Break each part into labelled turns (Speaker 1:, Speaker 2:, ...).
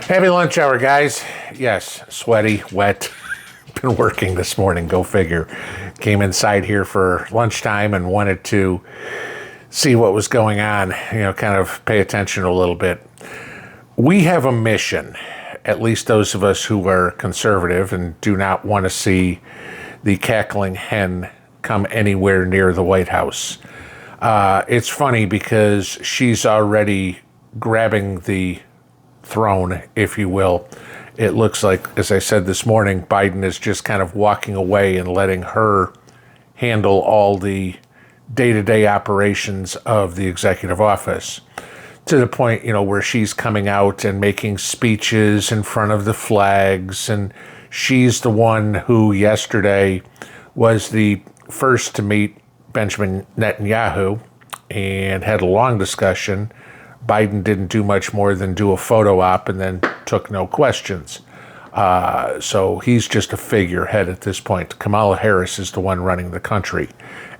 Speaker 1: Happy lunch hour, guys. Yes, sweaty, wet. Been working this morning, go figure. Came inside here for lunchtime and wanted to see what was going on, kind of pay attention a little bit. We have a mission, at least those of us who are conservative and do not want to see the cackling hen come anywhere near the White House. It's funny because she's already grabbing the throne, if you will. It looks like, as I said this morning, Biden is just kind of walking away and letting her handle all the day-to-day operations of the executive office, to the point, where she's coming out and making speeches in front of the flags, and she's the one who yesterday was the first to meet Benjamin Netanyahu and had a long discussion. Biden didn't do much more than do a photo op and then took no questions. So he's just a figurehead at this point. Kamala Harris is the one running the country,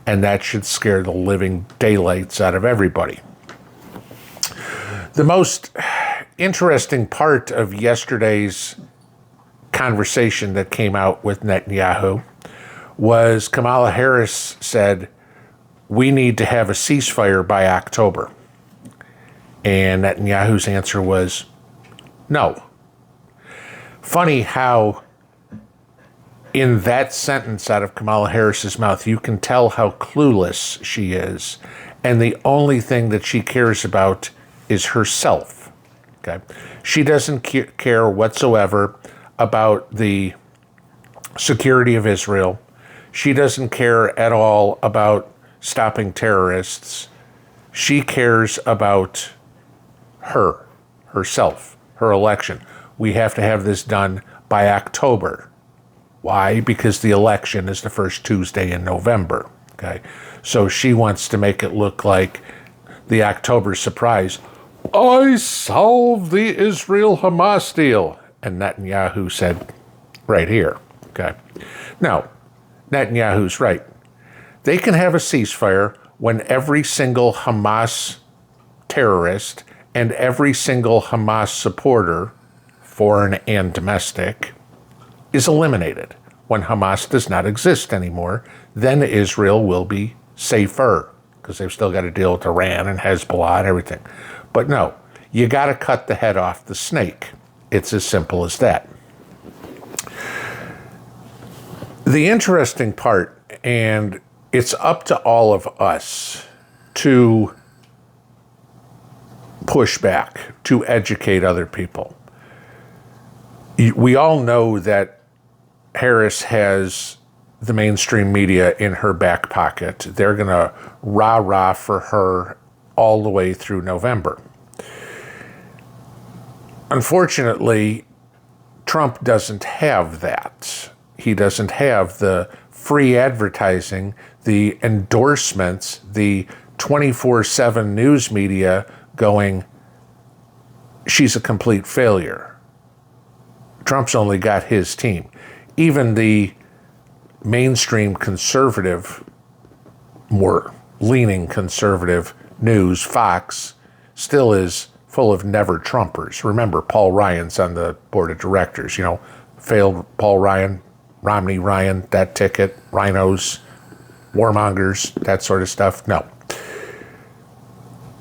Speaker 1: and that should scare the living daylights out of everybody. The most interesting part of yesterday's conversation that came out with Netanyahu was Kamala Harris said, "We need to have a ceasefire by October." And Netanyahu's answer was, no. Funny how in that sentence out of Kamala Harris's mouth, you can tell how clueless she is. And the only thing that she cares about is herself. Okay? She doesn't care whatsoever about the security of Israel. She doesn't care at all about stopping terrorists. She cares about herself, her election. We have to have this done by October. Why? Because the election is the first Tuesday in November. Okay, so she wants to make it look like the October surprise. I solved the Israel-Hamas deal. And Netanyahu said, right here. Okay. Now, Netanyahu's right. They can have a ceasefire when every single Hamas terrorist and every single Hamas supporter, foreign and domestic, is eliminated. When Hamas does not exist anymore, then Israel will be safer, because they've still got to deal with Iran and Hezbollah and everything. But no, you got to cut the head off the snake. It's as simple as that. The interesting part, and it's up to all of us to push back, to educate other people. We all know that Harris has the mainstream media in her back pocket. They're going to rah-rah for her all the way through November. Unfortunately, Trump doesn't have that. He doesn't have the free advertising, the endorsements, the 24/7 news media going, she's a complete failure. Trump's only got his team. Even the mainstream conservative, more leaning conservative news, Fox, still is full of never-Trumpers. Remember, Paul Ryan's on the board of directors. Failed Paul Ryan, Romney Ryan, that ticket, rhinos, warmongers, that sort of stuff. No.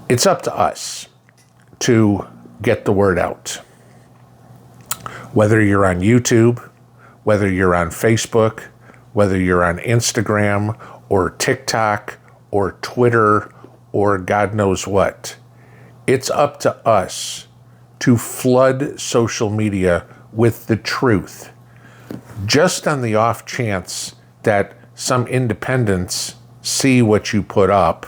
Speaker 1: It's up to us to get the word out. Whether you're on YouTube, whether you're on Facebook, whether you're on Instagram or TikTok or Twitter or God knows what, it's up to us to flood social media with the truth. Just on the off chance that some independents see what you put up,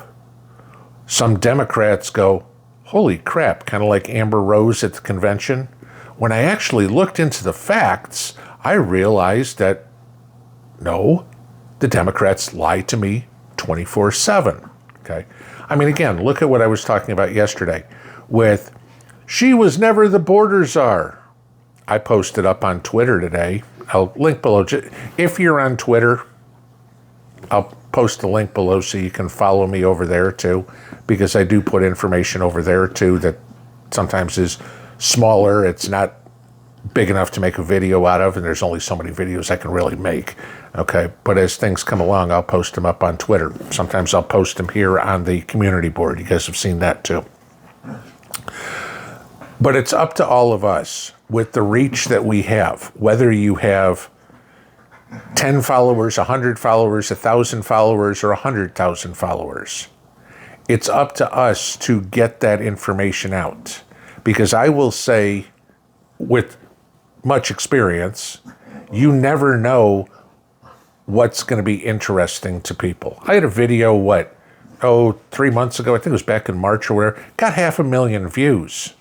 Speaker 1: some Democrats go, holy crap, kind of like Amber Rose at the convention. When I actually looked into the facts, I realized that, no, the Democrats lie to me 24/7, okay? I mean, again, look at what I was talking about yesterday with, she was never the border czar. I posted up on Twitter today. I'll link below. If you're on Twitter, I'll post the link below so you can follow me over there too, because I do put information over there too that sometimes is smaller. It's not big enough to make a video out of, and there's only so many videos I can really make, okay? But as things come along, I'll post them up on Twitter. Sometimes I'll post them here on the community board. You guys have seen that too. But it's up to all of us with the reach that we have, whether you have 10 followers, 100 followers, 1,000 followers, or 100,000 followers. It's up to us to get that information out. Because I will say, with much experience, you never know what's going to be interesting to people. I had a video, 3 months ago, I think it was back in March or whatever, got 500,000 views.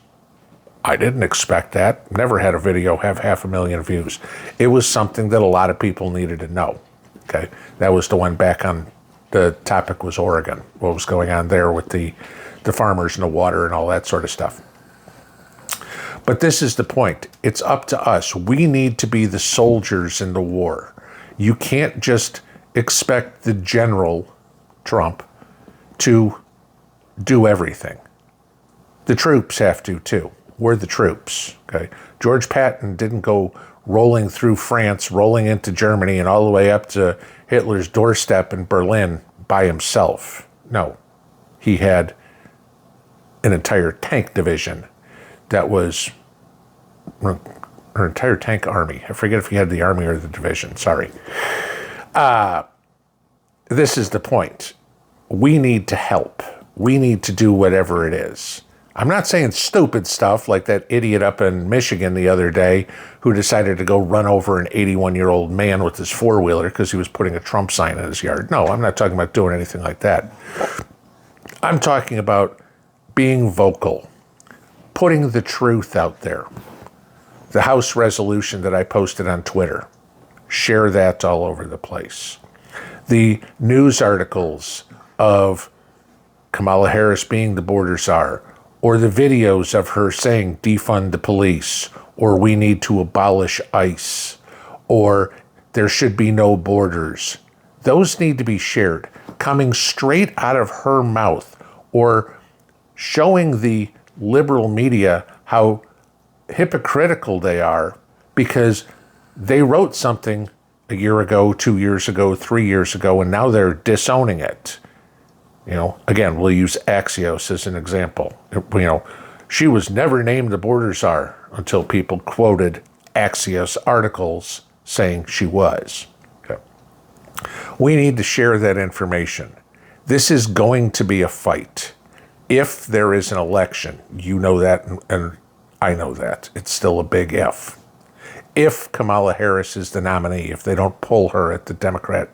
Speaker 1: I didn't expect that. Never had a video have 500,000 views. It was something that a lot of people needed to know. Okay, that was the one back on, the topic was Oregon, what was going on there with the farmers and the water and all that sort of stuff. But this is the point. It's up to us. We need to be the soldiers in the war. You can't just expect the general, Trump, to do everything. The troops have to, too. We're the troops, okay? George Patton didn't go rolling through France, rolling into Germany, and all the way up to Hitler's doorstep in Berlin by himself. No. He had an entire tank division that was an entire tank army. I forget if he had the army or the division. Sorry. This is the point. We need to help. We need to do whatever it is. I'm not saying stupid stuff like that idiot up in Michigan the other day who decided to go run over an 81-year-old man with his four-wheeler because he was putting a Trump sign in his yard. No, I'm not talking about doing anything like that. I'm talking about being vocal, putting the truth out there. The House resolution that I posted on Twitter, share that all over the place. The news articles of Kamala Harris being the border czar, or the videos of her saying defund the police, or we need to abolish ICE, or there should be no borders. Those need to be shared, coming straight out of her mouth, or showing the liberal media how hypocritical they are because they wrote something a year ago, 2 years ago, 3 years ago, and now they're disowning it. You know, again, we'll use Axios as an example. You know, she was never named the border czar until people quoted Axios articles saying she was. Okay. We need to share that information. This is going to be a fight. If there is an election, you know that, and I know that. It's still a big if. If Kamala Harris is the nominee, if they don't pull her at the Democrat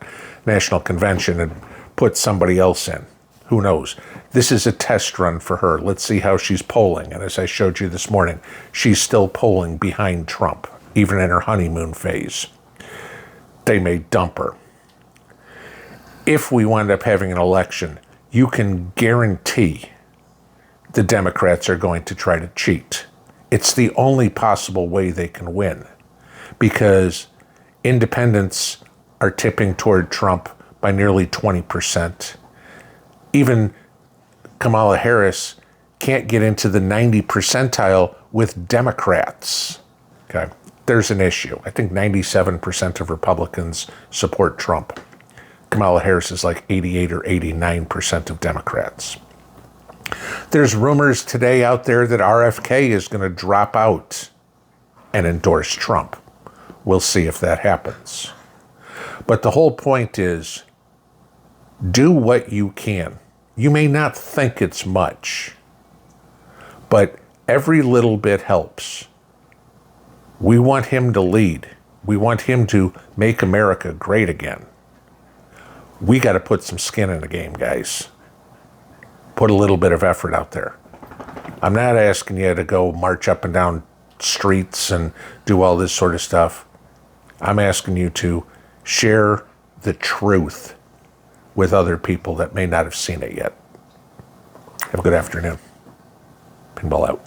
Speaker 1: National Convention and put somebody else in, who knows? This is a test run for her. Let's see how she's polling. And as I showed you this morning, she's still polling behind Trump, even in her honeymoon phase. They may dump her. If we wind up having an election, you can guarantee the Democrats are going to try to cheat. It's the only possible way they can win, because independents are tipping toward Trump by nearly 20%. Even Kamala Harris can't get into the 90 percentile with Democrats. Okay, there's an issue. I think 97% of Republicans support Trump. Kamala Harris is like 88 or 89% of Democrats. There's rumors today out there that RFK is going to drop out and endorse Trump. We'll see if that happens. But the whole point is, do what you can. You may not think it's much, but every little bit helps. We want him to lead. We want him to make America great again. We got to put some skin in the game, guys. Put a little bit of effort out there. I'm not asking you to go march up and down streets and do all this sort of stuff. I'm asking you to share the truth with other people that may not have seen it yet. Have a good afternoon. Pinball out.